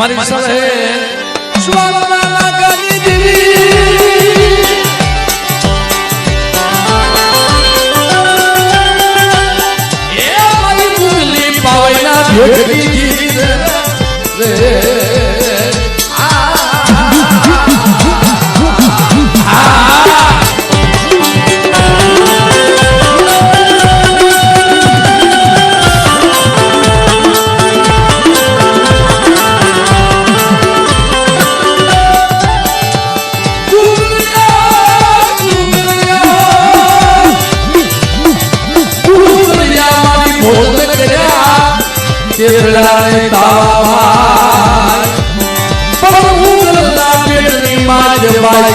મારી સહે સ્વાગલા ગની દેવી એ મારી મુરલી પાવૈના ભેગી રે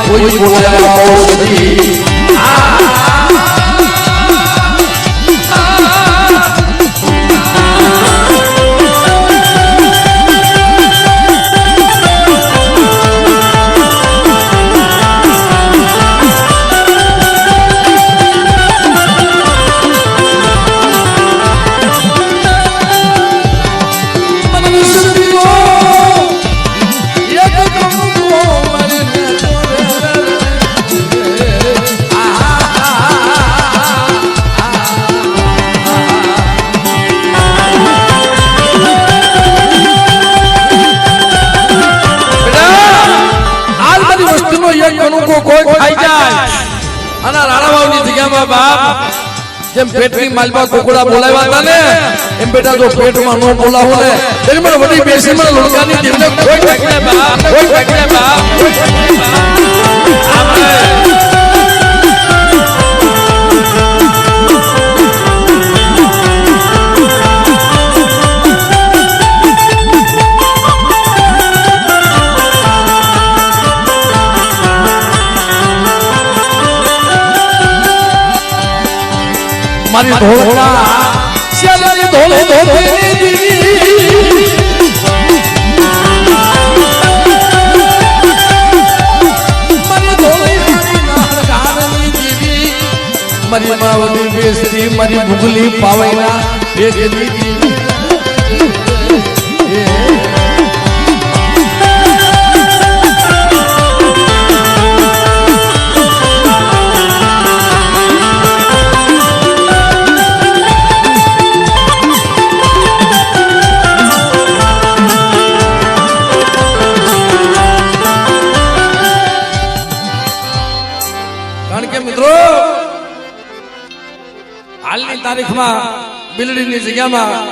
કોઈ બોલાયો નથી જેમ પેટની માલમાં કોકડા બોલાવ્યા હતા ને એમ બેટા જો પેટમાં નો બોલાવો ને તેની મને વડી બેસી મને લોકાની દિલને કોઈ ઠેકને બાપ કોઈ ઠેકને બાપ મારી ધોળકા શ્યાલાની ધોળે ધોળેની દીવી મારી ધોળે નારગારની દીવી મારી માવડી બેસતી મારી ભૂગલી પાવૈના ભેગની દીવી તારીખમાં બિલડીની જગ્યામાં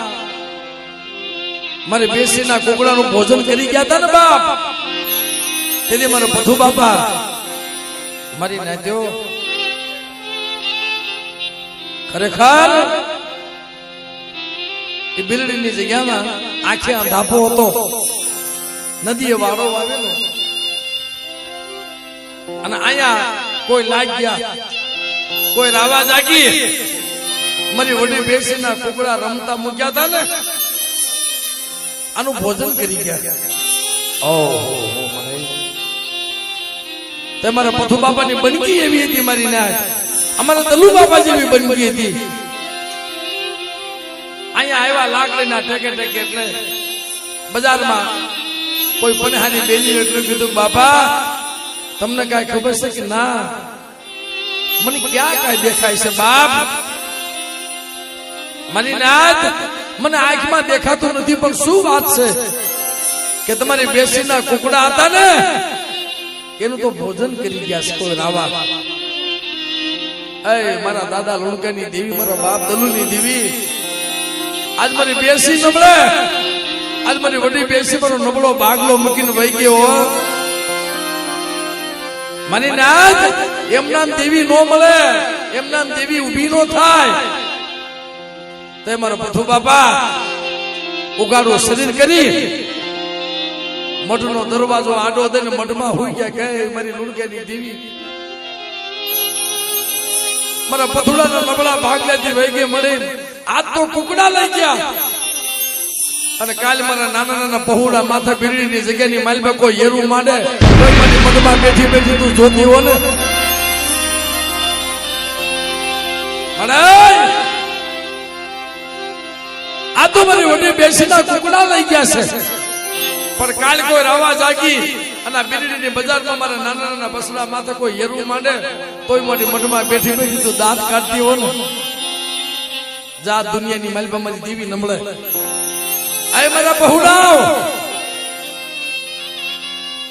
મારે બેસીના કોકડાનું ભોજન કરી ગયા હતા ને બાપ તેથી મારો પથુ બાપા મારી નાત્યો ખરેખર એ બિલડીની જગ્યામાં આંખે અંધાપો હતો નદીએ વાળો વાવેલો અને અહીંયા કોઈ લાગ ગયા કોઈ રાવા જાગી મારી વડી બેસીના કુકડા રમતા મૂક્યા હતા ને આનું ભોજન કરી ગયા ઓહો મને તમારા પથુ બાપાની બનકી એવી હતી મારી નાચ અમારા દલુ બાપા જેવી બનકી હતી અહીંયા આવ્યા લાકડીના ટેકે ટેકે એટલે બજારમાં કોઈ પનહાની બેની એટલે કીધું બાપા તમને કાંઈ ખબર છે કે ના મને ક્યાં કાંઈ દેખાય છે બાપ મારી નાથ મને આંખમાં દેખાતું નથી પણ શું વાત છે કે તમારી બેસીના કુકડા હતા ને એનું તો ભોજન કરી ગયા છે કોઈ રાવા એ મારા દાદા લુણકાની દેવી મારા બાપ દલુની દેવી આજ મારી બેસી નબળે આજ મારી વડી બેસી મારો નબળો ભાગલો મૂકીને વહી ગયો મારી નાથ એમના દેવી નો મળે એમના દેવી ઊભી નો થાય તે મારો પથુ બાપા ઉગાડો શરીર કરી મઠનો દરવાજો આડો દઈને મઠમાં હોઈ ગયા કે મારી લુણકેની દેવી મારા પથુડાના નબળા ભાગલેથી વહી ગઈ મળી આજ તો કુકડા લઈ ગયા અને કાલ મારા નાના નાના પહોળા માથા પીડીની જગ્યાની માલમાં કોઈ યેરું માંડે કોઈ મારી મઠમાં બેઠી બેઠી તું જોતી હો ને આ તો મારી વડી બેસીના કુકડા લઈ ગયા છે પણ કાલ કોઈ રાવા જાગી અને આ બીડીની બજારમાં મારા નાના નાના બસડા માથે કોઈ હેરું માંડે તોય મારી મઠમાં બેઠી બેઠી તું દાંત કાઢતી હો ને જા દુનિયાની માલપા મારી દેવી નમળે આય મારા બહુડાવ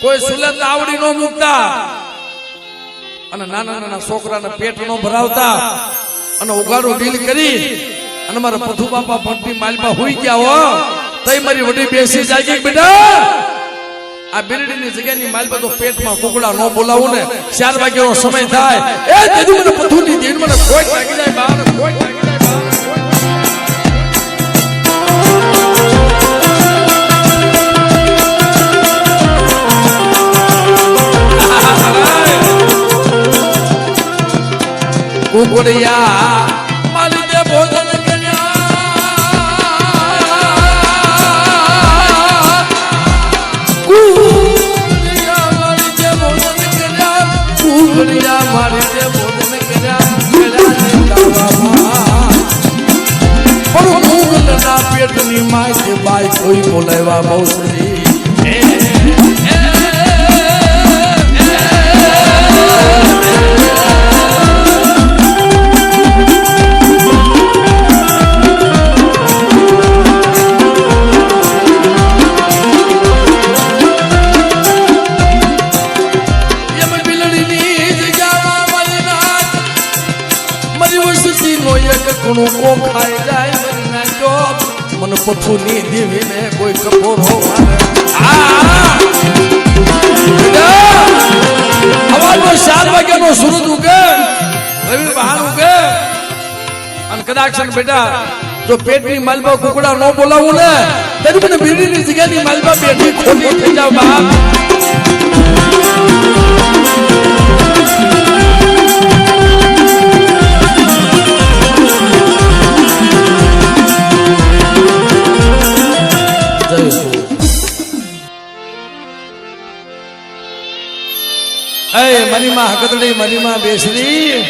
કોઈ સુલત આવડી નો મૂકતા અને નાના નાના છોકરાના પેટ નો ભરાવતા અને ઉગાડું ડીલ કરી અને મારા પથુ બાપા ભણતી માલપા હોઈ ગયા હો તઈ મારી વડી બેસી જાગી બેટા આ બિરડીની જગ્યાની માલપા તો પેટમાં કુકડા નો બોલાવું ને 4 વાગ્યાનો સમય થાય એ દીદી મને પથુની દીન મને કોઈ લાગી જાય બહાર કોઈ લાગી જાય કુકડિયા મારી દે ભોજન પેટની માય કે બાય કોઈ બોલાવા બહુસરી કો ખાઈ જાય મને પથુ ની દેવી ને કોઈ કપોરો હવાનો 4 વાગ્યાનો સૂરજ ઉગે રવિ બહાર ઉગે અને કદાચ બેટા જો પેટની માલબા કુકડા નો બોલાવું ને તેની મને બીડીની જગ્યાની માલબા બેઠી ખોલી થઈ જાવ બાપ મનીમાં હકતડી મનીમાં બેસરી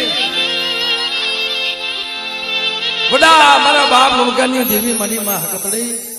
બડા મારા બાપ લુણકાની દેવી મનીમાં હકતડી